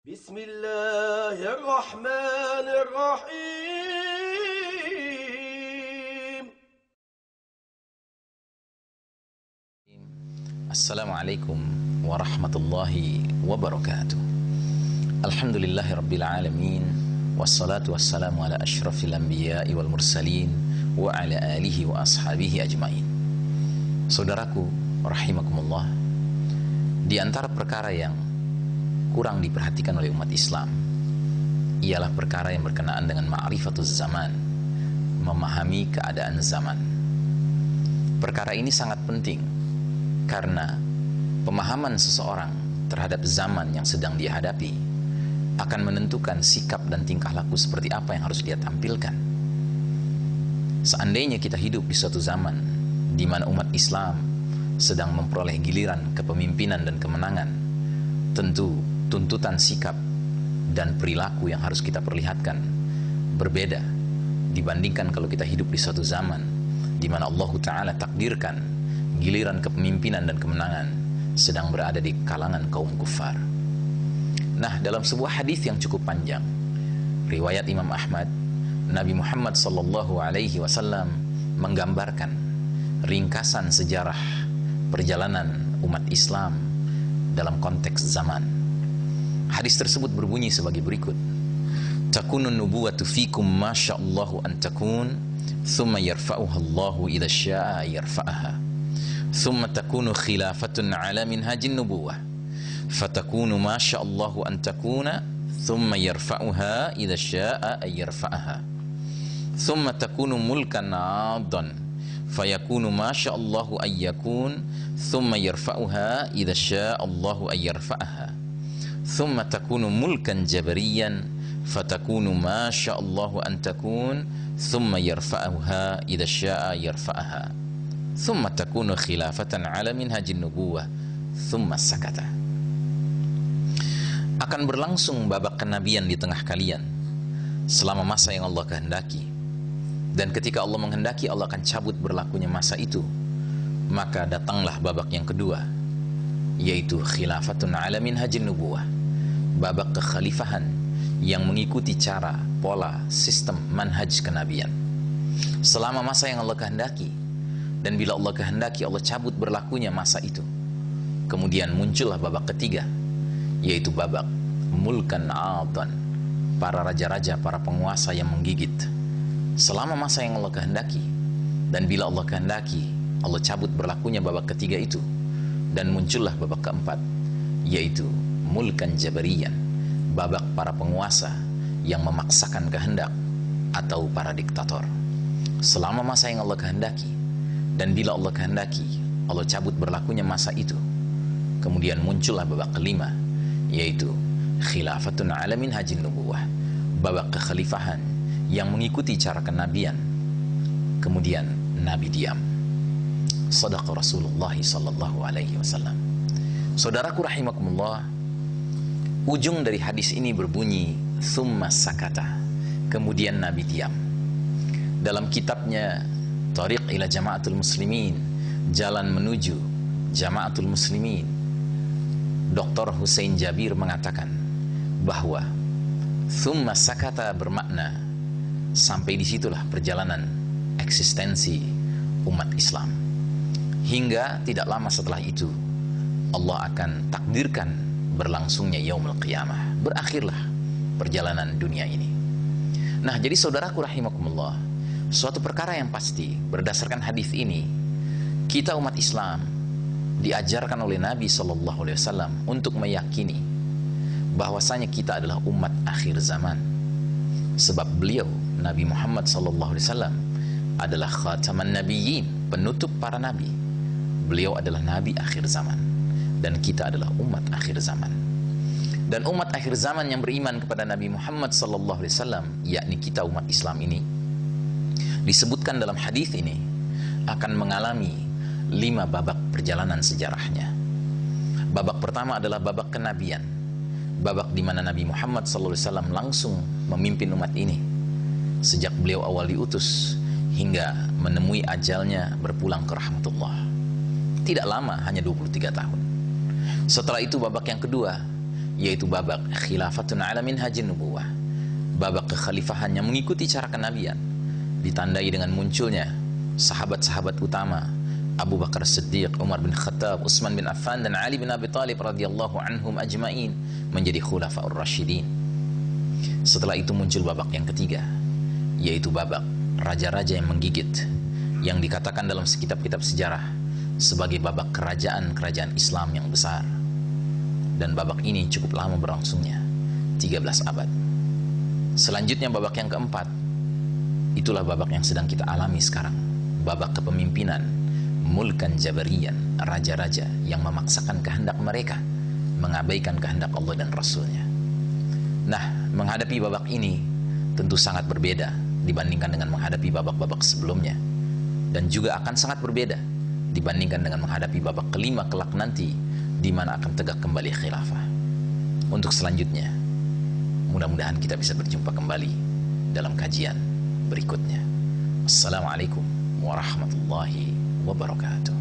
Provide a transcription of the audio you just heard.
Bismillahirrahmanirrahim. Assalamualaikum warahmatullahi wabarakatuh. Alhamdulillahi rabbil alamin. Wassalatu wassalamu ala ashrafil anbiya'i wal mursalin wa ala alihi wa ashabihi ajmain. Saudaraku rahimakumullah, di antara perkara yang kurang diperhatikan oleh umat Islam ialah perkara yang berkenaan dengan ma'rifatuz zaman, memahami keadaan zaman. Perkara ini sangat penting karena pemahaman seseorang terhadap zaman yang sedang dia hadapi akan menentukan sikap dan tingkah laku seperti apa yang harus dia tampilkan. Seandainya kita hidup di suatu zaman di mana umat Islam sedang memperoleh giliran kepemimpinan dan kemenangan, tentu tuntutan sikap dan perilaku yang harus kita perlihatkan berbeda dibandingkan kalau kita hidup di suatu zaman di mana Allah Ta'ala takdirkan giliran kepemimpinan dan kemenangan sedang berada di kalangan kaum kufar. Nah, dalam sebuah hadis yang cukup panjang, riwayat Imam Ahmad, Nabi Muhammad SAW menggambarkan ringkasan sejarah perjalanan umat Islam dalam konteks zaman. Hadis tersebut berbunyi sebagai berikut: Takunun nubuwatu fikum masya'allahu an takun, thumma yarfa'uha Allahu idza syaa yarfa'aha. Thumma takunu khilafatun ala minhajin nubuwah. Fatakunu masya'allahu an takuna, thumma yarfa'uha idza syaa yarfa'aha. Thumma takunu mulkan 'addan, fayakunu masya'allahu an yakun, thumma yarfa'uha idza syaa Allahu an yarfa'aha. Thumma takunu mulkan jabariyan, fatakunu ma sya'allahu an takun, thumma yarfa'uha idza syaa yarfa'aha. Thumma takunu khilafatan 'ala minhajin nubuwah, thumma sakata. Akan berlangsung babak kenabian di tengah kalian selama masa yang Allah kehendaki, dan ketika Allah menghendaki, Allah akan cabut berlakunya masa itu. Maka datanglah babak yang kedua, yaitu khilafatun 'ala minhajin nubuwah, babak kekhalifahan yang mengikuti cara, pola, sistem, manhaj kenabian selama masa yang Allah kehendaki. Dan bila Allah kehendaki, Allah cabut berlakunya masa itu. Kemudian muncullah babak ketiga, yaitu babak mulkan 'adhan, para raja-raja, para penguasa yang menggigit selama masa yang Allah kehendaki. Dan bila Allah kehendaki, Allah cabut berlakunya babak ketiga itu, dan muncullah babak keempat, yaitu mulkan jabariyan, babak para penguasa yang memaksakan kehendak atau para diktator selama masa yang Allah kehendaki. Dan bila Allah kehendaki, Allah cabut berlakunya masa itu. Kemudian muncullah babak kelima, yaitu khilafatun 'ala minhajin nubuwah, babak kekhalifahan yang mengikuti cara kenabian. Kemudian Nabi diam. Shadaqa Rasulullah sallallahu alaihi wasallam. Saudaraku rahimakumullah, ujung dari hadis ini berbunyi thumma sakata, kemudian Nabi diam. Dalam kitabnya Thariq ila Jama'atul Muslimin, jalan menuju Jama'atul Muslimin, Dr. Hussein Jabir mengatakan bahwa thumma sakata bermakna sampai disitulah perjalanan eksistensi umat Islam, hingga tidak lama setelah itu Allah akan takdirkan berlangsungnya yaumul qiyamah, berakhirlah perjalanan dunia ini. Nah, jadi saudaraku rahimakumullah, suatu perkara yang pasti berdasarkan hadis ini, kita umat Islam diajarkan oleh Nabi SAW untuk meyakini bahwasanya kita adalah umat akhir zaman. Sebab beliau Nabi Muhammad SAW adalah khataman nabiyyin, penutup para nabi. Beliau adalah nabi akhir zaman, dan kita adalah umat akhir zaman. Dan umat akhir zaman yang beriman kepada Nabi Muhammad SAW, yakni kita umat Islam ini, disebutkan dalam hadis ini akan mengalami 5 babak perjalanan sejarahnya. Babak pertama adalah babak kenabian, babak di mana Nabi Muhammad SAW langsung memimpin umat ini sejak beliau awal diutus hingga menemui ajalnya berpulang ke rahmatullah. Tidak lama, hanya 23 tahun. Setelah itu babak yang kedua, yaitu babak khilafatun ala minhajin nubuwah, babak kekhalifahan yang mengikuti cara kenabian, ditandai dengan munculnya sahabat-sahabat utama Abu Bakar Siddiq, Umar bin Khattab, Utsman bin Affan, dan Ali bin Abi Thalib radhiyallahu anhum ajma'in menjadi khulafaur rasyidin. Setelah itu muncul babak yang ketiga, yaitu babak raja-raja yang menggigit, yang dikatakan dalam kitab-kitab sejarah sebagai babak kerajaan-kerajaan Islam yang besar. Dan babak ini cukup lama berlangsungnya, 13 abad. Selanjutnya babak yang keempat, itulah babak yang sedang kita alami sekarang, babak kepemimpinan mulkan jabarian, raja-raja yang memaksakan kehendak mereka, mengabaikan kehendak Allah dan Rasulnya. Nah, menghadapi babak ini tentu sangat berbeda dibandingkan dengan menghadapi babak-babak sebelumnya, dan juga akan sangat berbeda dibandingkan dengan menghadapi babak kelima kelak nanti, di mana akan tegak kembali khilafah. Untuk selanjutnya, mudah-mudahan kita bisa berjumpa kembali dalam kajian berikutnya. Assalamualaikum warahmatullahi wabarakatuh.